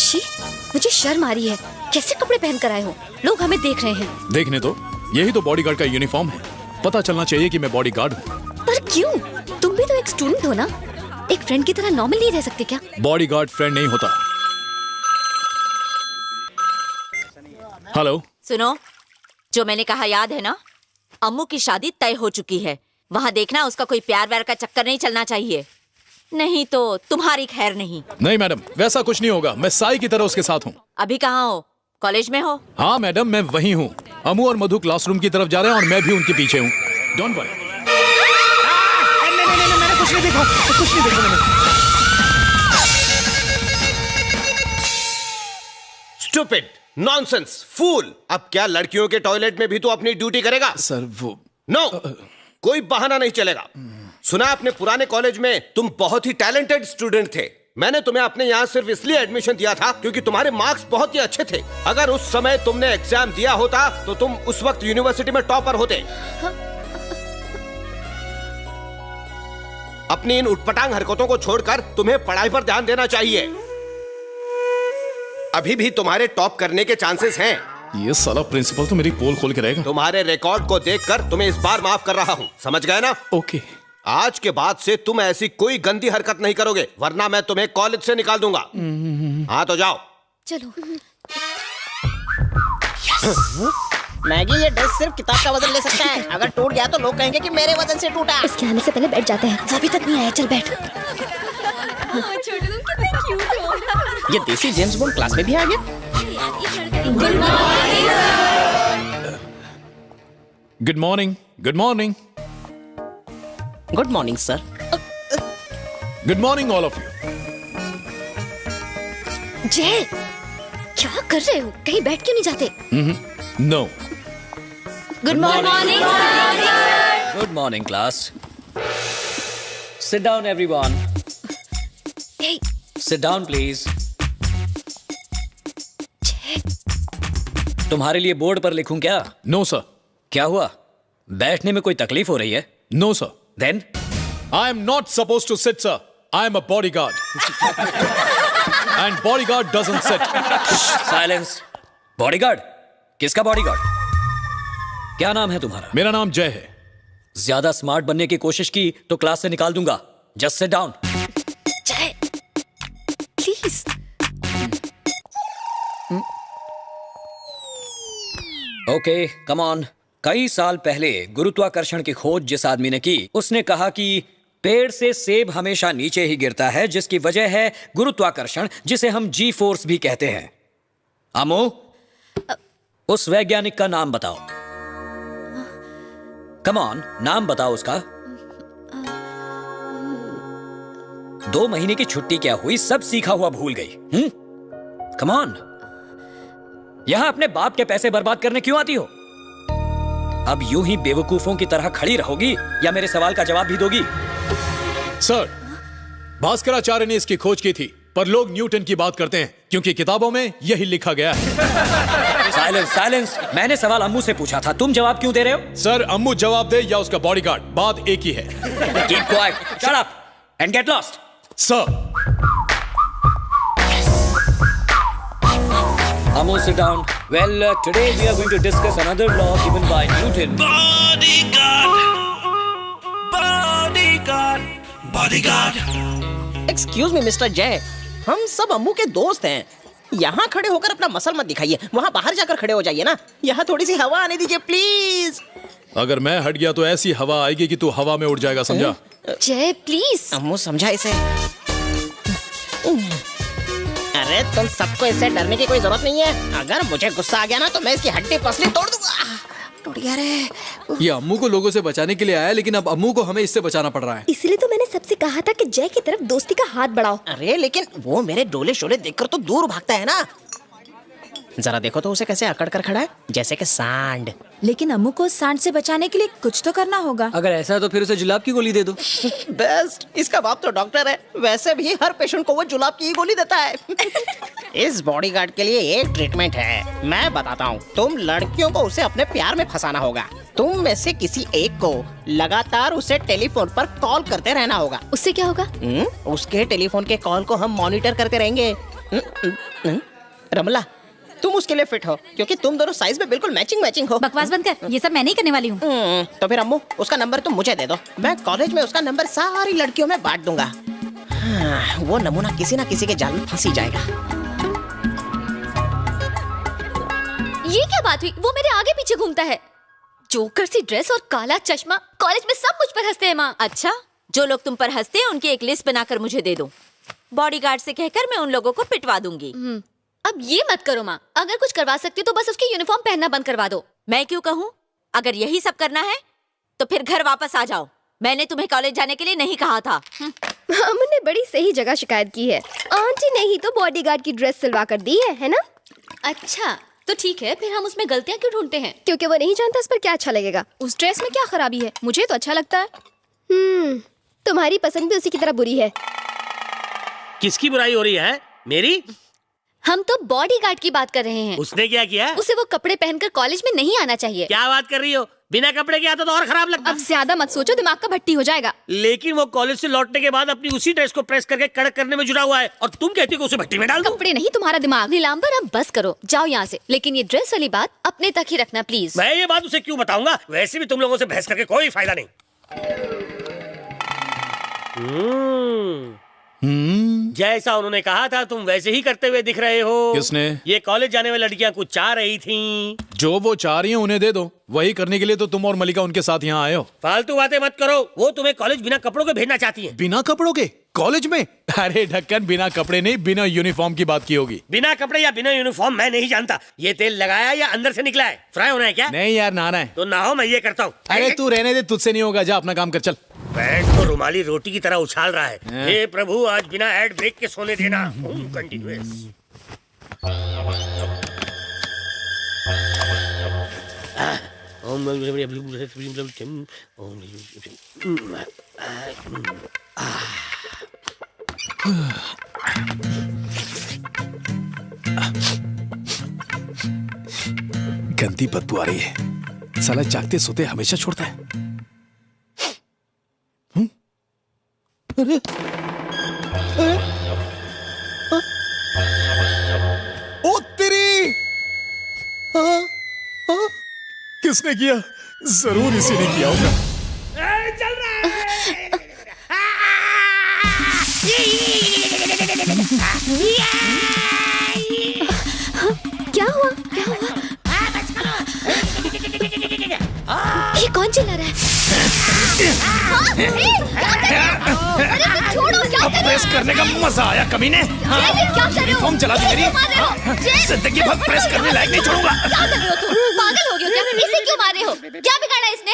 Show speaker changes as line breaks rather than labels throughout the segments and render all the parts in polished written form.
छी, मुझे शर्म आ रही है। कैसे कपड़े पहन कर आए हो? लोग हमें देख रहे हैं।
देखने दो, यही तो बॉडीगार्ड का यूनिफॉर्म है। पता चलना चाहिए कि मैं बॉडीगार्ड हूँ।
पर क्यों? तुम भी तो एक स्टूडेंट हो ना, एक फ्रेंड की तरह नॉर्मल नहीं रह सकते क्या?
बॉडीगार्ड फ्रेंड नहीं होता। हेलो,
सुनो, जो मैंने कहा याद है ना? अम्मू की शादी तय हो चुकी है। वहाँ देखना उसका कोई प्यार व्यार का चक्कर नहीं चलना चाहिए, नहीं तो तुम्हारी खैर नहीं।
नहीं मैडम, वैसा कुछ नहीं होगा। मैं साई की तरह उसके साथ हूँ।
अभी कहाँ हो? कॉलेज में हो?
हाँ मैडम, मैं वही हूँ। अमू और मधु क्लासरूम की तरफ जा रहे हैं और मैं भी उनके पीछे हूँ। Don't worry.
मैंने कुछ नहीं देखा, कुछ नहीं देखा मैंने।
स्टूपिड, नॉनसेंस, फूल। अब क्या लड़कियों के टॉयलेट में भी तो अपनी ड्यूटी करेगा?
सर वो
नो, कोई बहाना नहीं चलेगा। सुना अपने पुराने कॉलेज में तुम बहुत ही टैलेंटेड स्टूडेंट थे। मैंने तुम्हें अपने यहाँ सिर्फ इसलिए एडमिशन दिया था क्योंकि तुम्हारे मार्क्स बहुत ही अच्छे थे। अगर उस समय तुमने एग्जाम दिया होता तो तुम उस वक्त यूनिवर्सिटी में टॉपर होते। अपनी इन उटपटांग हरकतों को छोड़कर तुम्हें पढ़ाई पर ध्यान देना चाहिए। अभी भी तुम्हारे टॉप करने के चांसेस हैं।
ये साला प्रिंसिपल तो मेरी पोल खोल के रहेगा।
तुम्हारे रिकॉर्ड को देखकर तुम्हें इस बार माफ कर रहा हूँ, समझ गए ना?
ओके।
आज के बाद से तुम ऐसी कोई गंदी हरकत नहीं करोगे, वरना मैं तुम्हें कॉलेज से निकाल दूंगा। हाँ तो जाओ।
चलो।
मैगी, ये ड्रेस सिर्फ किताब का वजन ले सकता है। अगर टूट गया तो लोग कहेंगे कि मेरे वजन से टूटा।
इसके आने से पहले बैठ जाते हैं। वो अभी तक नहीं आया, चल बैठ।
ये देसी जेम्स बॉन्ड क्लास में भी आ गया।
Good morning. Good morning.
Good morning sir.
Good morning all of you.
जय, क्या कर रहे हो? कहीं बैठ क्यों नहीं जाते?
No.
Good morning.
Good morning, class. Sit down, everyone.
Hey,
Sit down, please.
जय,
तुम्हारे लिए बोर्ड पर लिखूं क्या?
No sir.
क्या हुआ? बैठने में कोई तकलीफ हो रही है?
No sir.
Then?
I am not supposed to sit, sir. I am a bodyguard. And bodyguard doesn't sit.
Silence. Bodyguard? किसका bodyguard? क्या नाम है तुम्हारा?
मेरा नाम जय है।
ज्यादा स्मार्ट बनने की कोशिश की तो क्लास से निकाल दूंगा। Just sit down.
जय, प्लीज।
Okay, come on. कई साल पहले गुरुत्वाकर्षण की खोज जिस आदमी ने की, उसने कहा कि पेड़ से सेब हमेशा नीचे ही गिरता है, जिसकी वजह है गुरुत्वाकर्षण, जिसे हम जी फोर्स भी कहते हैं। अमो, उस वैज्ञानिक का नाम बताओ। कम ऑन, नाम बताओ उसका। 2 महीने की छुट्टी क्या हुई? सब सीखा हुआ भूल गई। कम ऑन, यहां अपने बाप के पैसे बर्बाद करने क्यों आती हो? अब यूं ही बेवकूफों की तरह खड़ी रहोगी या मेरे सवाल का जवाब भी दोगी?
सर, भास्कराचार्य ने इसकी खोज की थी, पर लोग न्यूटन की बात करते हैं क्योंकि किताबों में यही लिखा गया है।
Silence, silence. मैंने सवाल अम्मू से पूछा था, तुम जवाब क्यों दे रहे हो?
सर, अम्मू जवाब दे या उसका बॉडीगार्ड, बात एक ही है।
Keep quiet, shut up and get lost.
Sir.
Ammo, sit down. Well, today we are going to discuss another law given by Newton.
Excuse me mister जय, हम सब अम्मू के दोस्त हैं। यहाँ खड़े होकर अपना मसल मत दिखाइए, वहाँ बाहर जाकर खड़े हो जाइए ना। यहाँ थोड़ी सी हवा आने दीजिए प्लीज।
अगर मैं हट गया तो ऐसी हवा आएगी कि तू हवा में उड़ जाएगा, समझा?
जय प्लीज।
अम्मू समझा इसे। अरे तुम सबको इससे डरने की कोई जरूरत नहीं है। अगर मुझे गुस्सा आ गया ना तो मैं इसकी हड्डी पसली तोड़ दूंगा। टूट गया रे।
ये अम्मू को लोगों से बचाने के लिए आया, लेकिन अब अम्मू को हमें इससे बचाना पड़ रहा है।
इसलिए तो मैंने सबसे कहा था कि जय की तरफ दोस्ती का हाथ बढ़ाओ।
अरे लेकिन वो मेरे डोले शोले देखकर तो दूर भागता है ना। जरा देखो तो उसे कैसे अकड़ कर खड़ा है, जैसे कि सांड।
लेकिन अम्मू को सांड से बचाने के लिए कुछ तो करना होगा।
अगर ऐसा है तो फिर उसे जुलाब की गोली दे दो।
बेस्ट, इसका बाप तो डॉक्टर है। वैसे भी हर पेशेंट को वो जुलाब की ही गोली देता है। इस बॉडीगार्ड के लिए एक ट्रीटमेंट है, मैं बताता हूँ। तुम लड़कियों को उसे अपने प्यार में फंसाना होगा। तुम में से किसी एक को लगातार उसे टेलीफोन पर कॉल करते रहना होगा।
उससे क्या होगा?
उसके टेलीफोन के कॉल को हम मॉनिटर करते रहेंगे। रमला, तुम उसके लिए फिट हो क्योंकि तुम दोनों साइज में बिल्कुल मैचिंग हो।
बकवास बंद कर, ये सब मैं नहीं करने वाली हूँ।
तो फिर अम्मू उसका नंबर तुम मुझे दे दो, मैं कॉलेज में उसका नंबर सारी लड़कियों में बांट दूंगा। हाँ, वो नमूना किसी ना किसी के जाल में फंस ही जाएगा।
ये क्या बात हुई? वो मेरे आगे पीछे घूमता है। जोकर सी ड्रेस और काला चश्मा, कॉलेज में सब मुझ पर हंसते हैं माँ।
अच्छा, जो लोग तुम पर हंसते हैं उनकी एक लिस्ट बनाकर मुझे दे दो। बॉडीगार्ड से कहकर मैं उन लोगों को पिटवा दूंगी।
अब ये मत करो माँ, अगर कुछ करवा सकती हो तो बस उसकी यूनिफॉर्म पहनना बंद करवा दो।
मैं क्यों कहूँ? अगर यही सब करना है तो फिर घर वापस आ जाओ। मैंने तुम्हें कॉलेज जाने के लिए नहीं कहा था।
हमने बड़ी सही जगह शिकायत की है। आंटी ने ही तो बॉडीगार्ड की ड्रेस सिलवा कर दी है ना?
अच्छा तो ठीक है, फिर हम उसमें गलतियाँ क्यों ढूंढते हैं?
क्योंकि वो नहीं जानता इस पर क्या अच्छा लगेगा।
उस ड्रेस में क्या खराबी है? मुझे तो अच्छा लगता है।
तुम्हारी पसंद भी उसी की तरह बुरी है।
किसकी बुराई हो रही है? मेरी?
हम तो बॉडीगार्ड की बात कर रहे हैं।
उसने क्या किया?
उसे वो कपड़े पहनकर कॉलेज में नहीं आना चाहिए।
क्या बात कर रही हो? बिना कपड़े के आता तो और खराब लगता।
अब ज्यादा मत सोचो, दिमाग का भट्टी हो जाएगा।
लेकिन वो कॉलेज से लौटने के बाद अपनी उसी ड्रेस को प्रेस करके कड़क करने में जुटा हुआ है और तुम कहती हो कि उसे भट्टी में डाल दो।
कपड़े नहीं, तुम्हारा दिमाग।
नीलांबर, अब बस करो, जाओ यहाँ से। लेकिन ये ड्रेस वाली बात अपने तक ही रखना प्लीज।
मैं ये बात उसे क्यों बताऊंगा? वैसे भी तुम लोगों से बहस करके कोई फायदा नहीं। जैसा उन्होंने कहा था तुम वैसे ही करते हुए दिख रहे हो।
किसने?
ये कॉलेज जाने वाली लड़कियां कुछ चाह रही थीं।
जो वो चाह रही हैं उन्हें दे दो। वही करने के लिए तो तुम और मलिका उनके साथ यहाँ आए हो।
फालतू बातें मत करो। वो तुम्हें कॉलेज बिना कपड़ों के भेजना चाहती हैं।
बिना कपड़ों के कॉलेज में? अरे ढक्कन, बिना कपड़े नहीं, बिना यूनिफॉर्म की बात की होगी।
बिना कपड़े या बिना यूनिफॉर्म मैं नहीं जानता। ये तेल लगाया या अंदर से निकला है? फ्राई होना है क्या?
नहीं यार, नहाना है।
तो नहाओ, मैं ये करता हूँ।
अरे तू रहने दे, तुझसे नहीं होगा। जा अपना काम कर, चल।
पैंट तो रुमाली रोटी की तरह उछाल रहा है। हे प्रभु, आज बिना एड ब्रेक के सोने देना। कंटिन्यूअस।
गंदी बदबू आ रही है। साला जागते सोते हमेशा छोड़ता है। अरे ओ तेरी! किसने किया? जरूर इसी ने किया होगा।
चल रहा है।
क्या हुआ? क्या हुआ? ये कौन चिल्ला रहा है? अरे छोड़ो, क्या कर रहे हो?
प्रेस करने का मजा आया कमीने।
क्या कर रहे हो?
यूनिफॉर्म जला दी मेरी। जिंदगी भर प्रेस करने लायक नहीं छोड़ूंगा।
क्या कर रहे हो तुम? पागल हो गए हो क्या? इसे क्यों मारे हो? क्या बिगाड़ा इसने?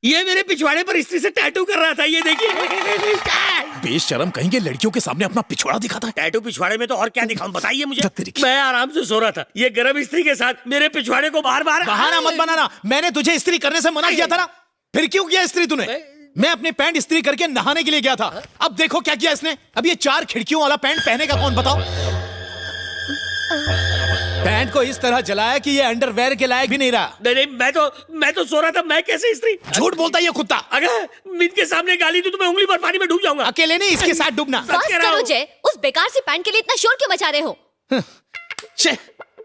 ये मेरे पिछवाड़े पर इस्त्री से टैटू कर रहा था। ये देखिए।
बेशरम कहीं के लड़कियों के सामने अपना पिछवाड़ा दिखाता है।
टैटू पिछवाड़े में तो और क्या दिखाऊं, बताइए मुझे।
धत्तेरी की।
मैं आराम से सो रहा था। ये गर्म इस्त्री के साथ मेरे पिछवाड़े को बार बार
बहाना मत बनाना। मैंने तुझे इस्त्री करने से मना किया था ना। फिर क्यों किया इस्त्री तूने? मैं अपनी पैंट इस्त्री करके नहाने के लिए गया था। अब देखो क्या किया इसने। अब ये 4 खिड़कियों वाला पैंट पहनेगा कौन, बताओ? पैंट को इस तरह जलाया कि ये अंडरवेयर के लायक भी नहीं रहा।
नहीं, मैं तो सो रहा था। मैं कैसे इस्त्री?
झूठ बोलता है ये कुत्ता।
अगर इनके सामने गाली दूं तो मैं उंगली पर पानी में डूब जाऊंगा।
अकेले नहीं, इसके साथ डूबना।
बस करो जय, उस बेकार सी पैंट के लिए इतना शोर क्यों मचा रहे हो?
छे,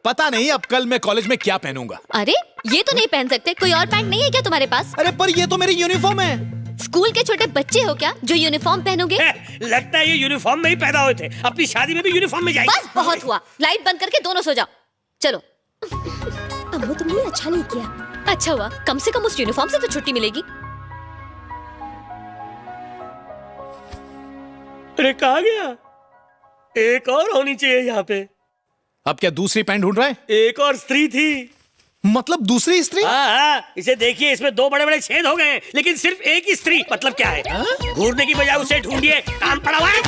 पता नहीं अब कल मैं कॉलेज में क्या पहनूंगा।
अरे ये तो नहीं पहन सकते। कोई और पैंट नहीं है क्या तुम्हारे पास?
अरे पर ये तो मेरी यूनिफॉर्म है।
स्कूल के छोटे बच्चे हो क्या जो यूनिफॉर्म पहनोगे?
लगता है ये यूनिफॉर्म में ही पैदा हुए थे। अपनी शादी में भी यूनिफॉर्म में जाएंगे।
बस बहुत हुआ। लाइट बंद करके दोनों सो जाओ। चलो।
अम्मू तुमने अच्छा नहीं किया।
अच्छा हुआ, कम से कम उस यूनिफॉर्म से तो छुट्टी मिलेगी।
अरे कहाँ गया? एक और होनी चाहिए यहाँ पे।
अब क्या दूसरी पैंट ढूंढ रहा है?
एक और स्त्री थी।
मतलब दूसरी स्त्री?
हाँ, इसे देखिए, इसमें 2 बड़े-बड़े छेद हो गए हैं, लेकिन सिर्फ एक ही स्त्री। मतलब क्या है? घूरने की बजाय उसे ढूंढिए, काम पड़ा हुआ है।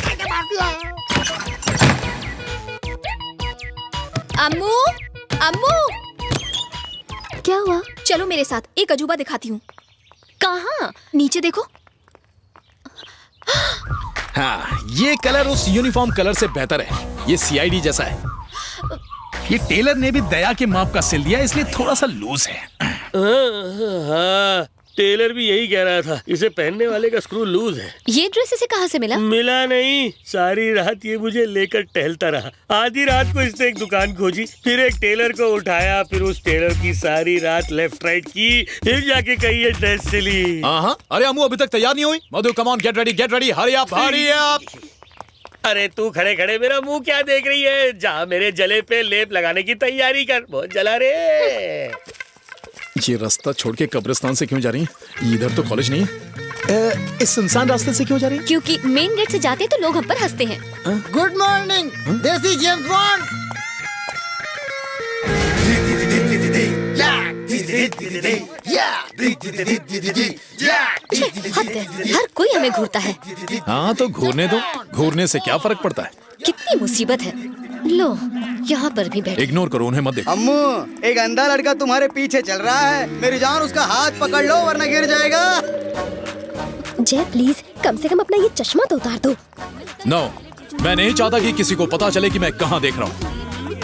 अम्मू, अम्मू,
क्या हुआ?
चलो मेरे साथ, एक अजूबा दिखाती हूँ।
कहाँ?
नीचे देखो।
हाँ, ये कलर उस यूनिफॉर्म कलर से बेहतर है। ये सीआईडी जैसा है। ये टेलर ने भी दया के माप का सिल दिया, इसलिए थोड़ा सा लूज है।
टेलर भी यही कह रहा था, इसे पहनने वाले का स्क्रू लूज है।
ये ड्रेस इसे कहाँ से मिला?
मिला नहीं, सारी रात ये मुझे लेकर टहलता रहा। आधी रात को इसने एक दुकान खोजी, फिर एक टेलर को उठाया, फिर उस टेलर की सारी रात लेफ्ट राइट की, फिर जाके कहीं ये ड्रेस सिली।
हाँ, अरे अम्मू अभी तक तैयार नहीं हुई। Madhu come on, get ready, hurry up.
अरे तू खड़े खड़े मेरा मुंह क्या देख रही है? जा मेरे जले पे लेप लगाने की तैयारी कर, बहुत जला रे।
ये रास्ता छोड़ के कब्रिस्तान से क्यों जा रही है? इधर तो कॉलेज नहीं है। इस सुनसान रास्ते से क्यों जा रही है?
क्योंकि मेन गेट से जाते हैं तो लोग हम पर हंसते हैं।
Good morning, this is James bond.
हद है, हर कोई हमें घूरता है।
हाँ तो घूरने दो, घूरने से क्या फर्क पड़ता है?
कितनी मुसीबत है। लो यहाँ पर भी बैठ।
इग्नोर करो उन्हें, मत देखो।
अम्मू, एक अंधा लड़का तुम्हारे पीछे चल रहा है। मेरी जान, उसका हाथ पकड़ लो वरना गिर जाएगा।
जय प्लीज कम से कम अपना ये चश्मा तो उतार दो।
नो, मैं नहीं चाहता कि किसी को पता चले कि मैं कहाँ देख रहा हूँ।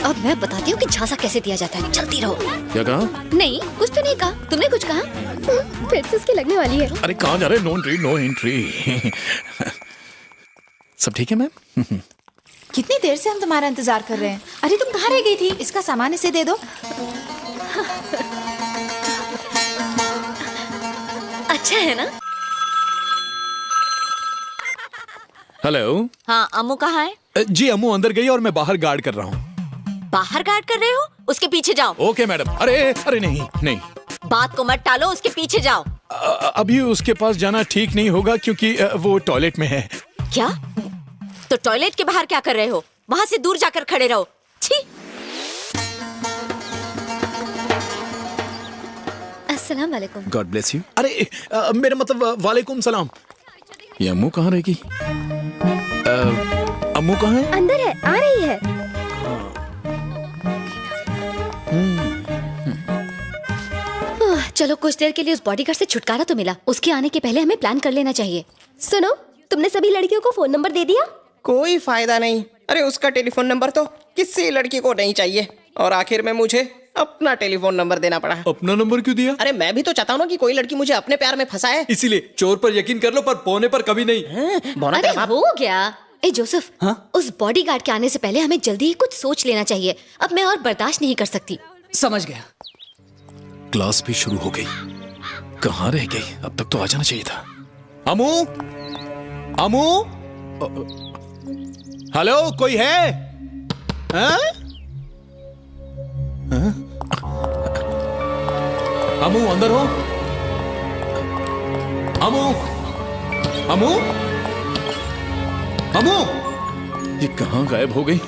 अब मैं बताती हूँ कि झांसा कैसे दिया जाता है। चलती रहो।
क्या कहा?
नहीं, कुछ तो नहीं कहा। तुमने कुछ कहा?
फिर से उसकी लगने वाली है।
अरे कहाँ जा रहे? No entry. सब ठीक है मैम?
कितनी देर से हम तुम्हारा इंतजार कर रहे हैं। अरे तुम कहाँ रह गई थी? इसका सामान इसे दे दो।
अच्छा है ना?
हेलो।
हाँ, अम्मू कहाँ है?
जी अम्मू अंदर गई और मैं बाहर गार्ड कर रहा हूँ।
बाहर गार्ड कर रहे हो? उसके पीछे जाओ।
Okay madam. अरे नहीं।
बात को मत टालो, उसके पीछे जाओ।
अभी उसके पास जाना ठीक नहीं होगा क्योंकि वो टॉयलेट में है।
क्या? तो टॉयलेट के बाहर क्या कर रहे हो? वहाँ से दूर जाकर खड़े रहो। छी।
अस्सलाम वालेकुम।
God bless you. अरे मेरा मतलब वालेकुम सलाम। ये अम्मू कहाँ रहेगी? अम्मू कहाँ है?
अंदर है, आ रही है।
चलो कुछ देर के लिए उस बॉडीगार्ड से छुटकारा तो मिला। उसके आने के पहले हमें प्लान कर लेना चाहिए।
सुनो, तुमने सभी लड़कियों को फोन नंबर दे दिया?
कोई फायदा नहीं। अरे उसका टेलीफोन नंबर तो किसी लड़की को नहीं चाहिए और आखिर में मुझे अपना टेलीफोन नंबर देना पड़ा।
अपना नंबर क्यों दिया?
अरे मैं भी तो चाहता हूँ ना कि कोई लड़की मुझे अपने प्यार में फंसाए।
इसीलिए चोर पर यकीन कर लो पर पौने पर कभी नहीं।
बोना
अरे
तेरा बाप।
हो गया। ए जोसेफ, उस बॉडीगार्ड के आने से पहले हमें जल्दी ही कुछ सोच लेना चाहिए। अब मैं और बर्दाश्त नहीं कर सकती।
समझ गया।
क्लास भी शुरू हो गई। कहाँ रह गई? अब तक तो आ जाना चाहिए था। अमू, हेलो, कोई है? अमू अंदर हो? अमू, ये कहाँ गायब हो गई?